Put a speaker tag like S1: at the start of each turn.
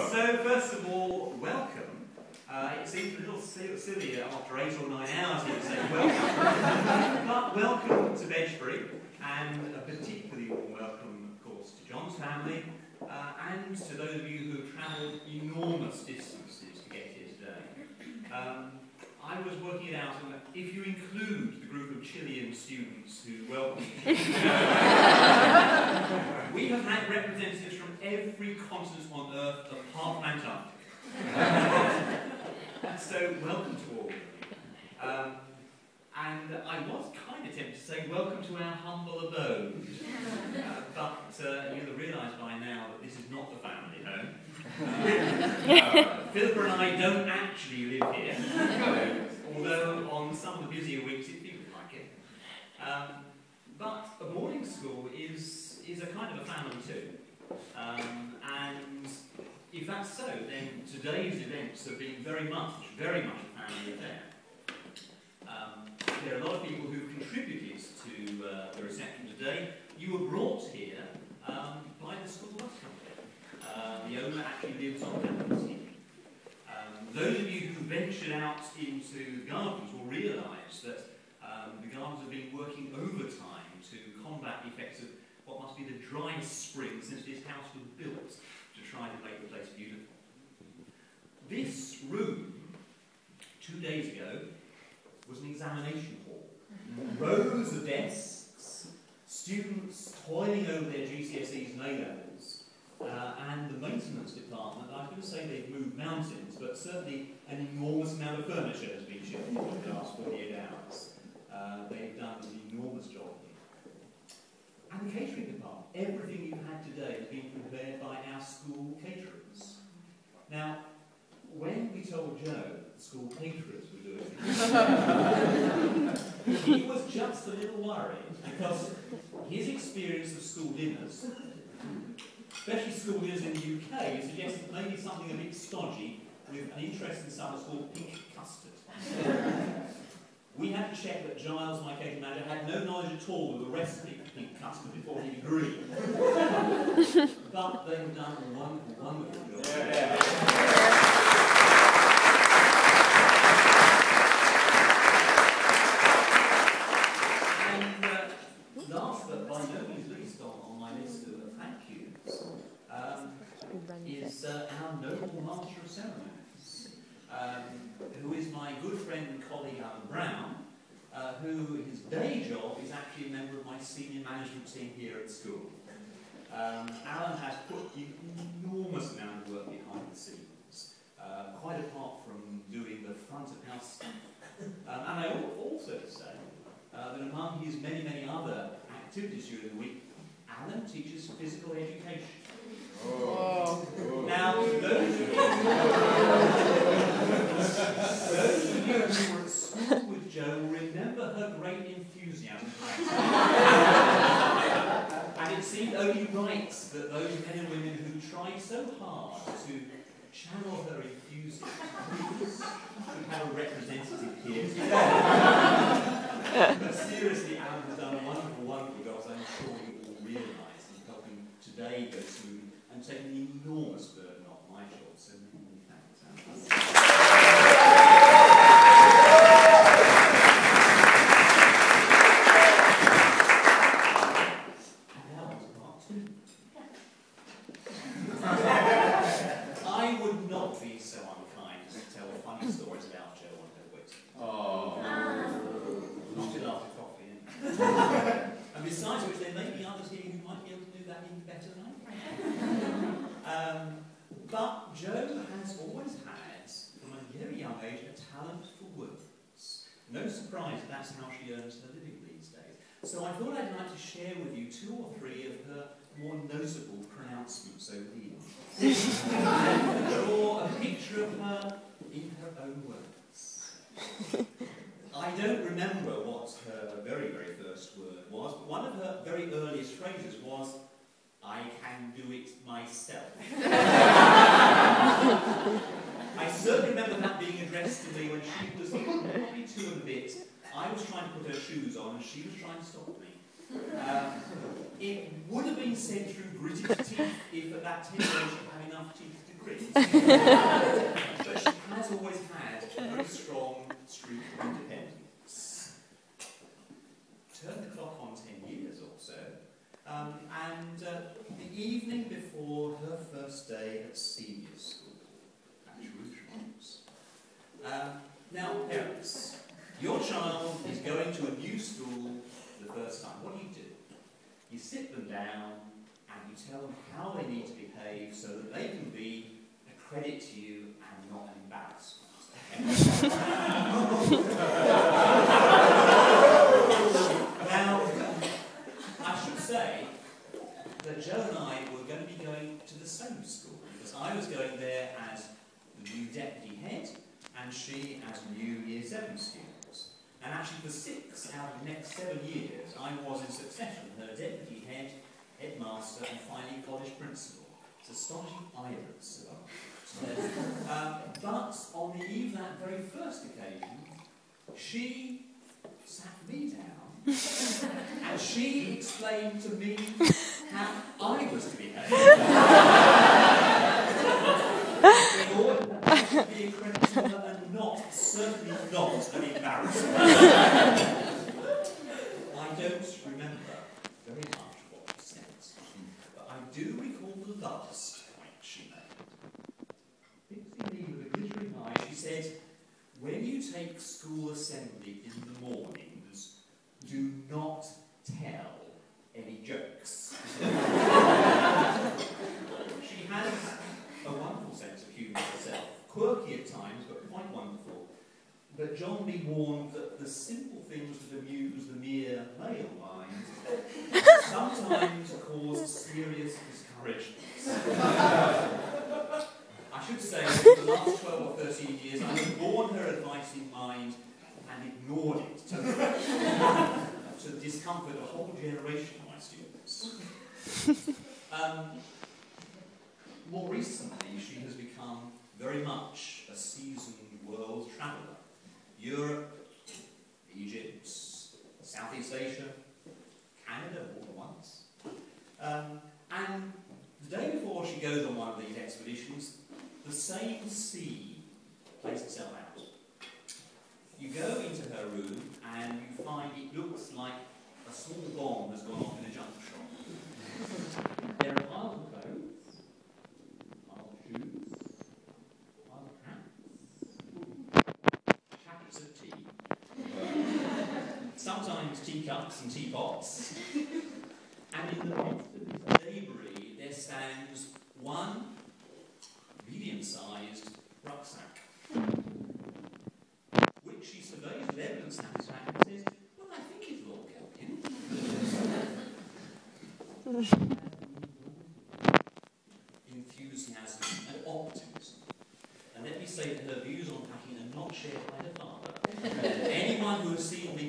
S1: So first of all, welcome. It seems a little silly after 8 or 9 hours here to say welcome. But welcome to Bedgebury, and a particularly warm welcome, of course, to John's family, and to those of you who have travelled enormous distances to get here today. I was working it out, and if you include the group of Chilean students who welcomed you, we have had representatives from every continent on Earth apart from Antarctica. So, welcome to all of you. And I was kind of tempted to say, welcome to our humble abode. But you'll have realised by now that this is not the family home. Philippa and I don't actually live here, although on some of the busier weeks it feels like it. But a boarding school is a kind of a family too. And if that's so, then today's events have been very much a family affair. There are a lot of people who contributed to the reception today. You were brought here by the school bus company. The owner actually lives on campus here. Those of you who ventured out into the gardens will realise that the gardens have been working overtime to combat the effects of what must be the driest spring since this house was built, to try to make the place beautiful. This room, 2 days ago, was an examination hall. Rows of desks, students toiling over their GCSEs and A-levels, and the maintenance department. I was going to say they've moved mountains, but certainly an enormous amount of furniture has been shifted in the last 48 hours. They've done an enormous job here. And the catering department. Everything you've had today has been prepared by our school caterers. Now, when we told Joe the school caterers were doing it, he was just a little worried, because his experience of school dinners, especially school dinners in the UK, suggested maybe something a bit stodgy with an interest in something called pink custard. We had to check that Giles, my catering manager, had no knowledge at all of the recipe for pink custard before he agreed. But they've done a wonderful, wonderful job. And last but by no means least on my list of thank yous is our noble Master of Ceremonies, who is my good friend and colleague Alan Brown, who his day job is actually a member of my senior management team here at school. Alan has put an enormous amount of work behind the scenes, quite apart from doing the front of house stuff. And I ought also to say that among his many, many other activities during the week, Alan teaches physical education. Oh. Now, those of you who were at school with Jo will remember her great enthusiasm. And it seemed only right that those men and women who tried so hard to channel her enthusiasm would have a representative here today. But seriously, Alan has done a wonderful, wonderful job, as I'm sure you all realise, in helping today go smoothly and taking an enormous burden off my shoulders. So many thanks, Alan. I would not be so unkind as to tell funny stories about Jo on her wit. Oh. Not till after coffee. And besides which, there may be others here who might be able to do that even better than I can. But Jo has always had, from a very young age, a talent for words. No surprise that that's how she earns her living these days. So I thought I'd like to share with you 2 or 3 of her more notable pronouncements over the years. And draw a picture of her in her own words. I don't remember what her very, very first word was, but one of her very earliest phrases was, "I can do it myself." I certainly remember that being addressed to me when she was probably 2 and a bit. I was trying to put her shoes on and she was trying to stop me. It would have been said through gritted teeth if at that tender age she had enough teeth to grit. But she has always had a very strong streak of independence. Turn the clock on 10 years or so, and the evening before her first day at senior school, at Jerusalem's. Now, parents, your child is going to a new school for the first time. What do? You sit them down and you tell them how they need to behave so that they can be a credit to you and not an embarrassment. Now, I should say that Jo and I were going to be going to the same school, because I was going there as the new deputy head and she as new Year 7 student. And actually for 6 out of the next 7 years, I was in succession her deputy head, headmaster, and finally college principal. It's astonishing irons. But on the eve of that very first occasion, she sat me down and she explained to me how I was to behave. In order that I should be a credit to her and not, certainly not an embarrassment. I don't remember very much what she said, but I do recall the last point she made. Fixing me with a glittering eye, she said, when you take school assembly in the mornings, do not tell any jokes. She has a wonderful sense of humour herself, quirky at times, but quite wonderful. But John be warned that the simple things that amuse the mere male mind sometimes cause serious discouragement. I should say that for the last 12 or 13 years I have borne her advice in mind and ignored it to the discomfort of a whole generation of my students. More recently, she has become very much a seasoned world traveller. Europe, Egypt, Southeast Asia, Canada all at once. And the day before she goes on one of these expeditions, the same scene plays itself out. You go into her room and you find it looks like a small bomb has gone off in a junk shop. There are piles of clothes, piles of shoes, piles of hats, packets of tea, sometimes teacups and teapots, and in the midst of this debris there stands one medium-sized rucksack, which she surveys with evident satisfaction and says, well, I think it'll all go in. Enthusiasm and optimism. And let me say that her views on packing are not shared by her father. Anyone who has seen me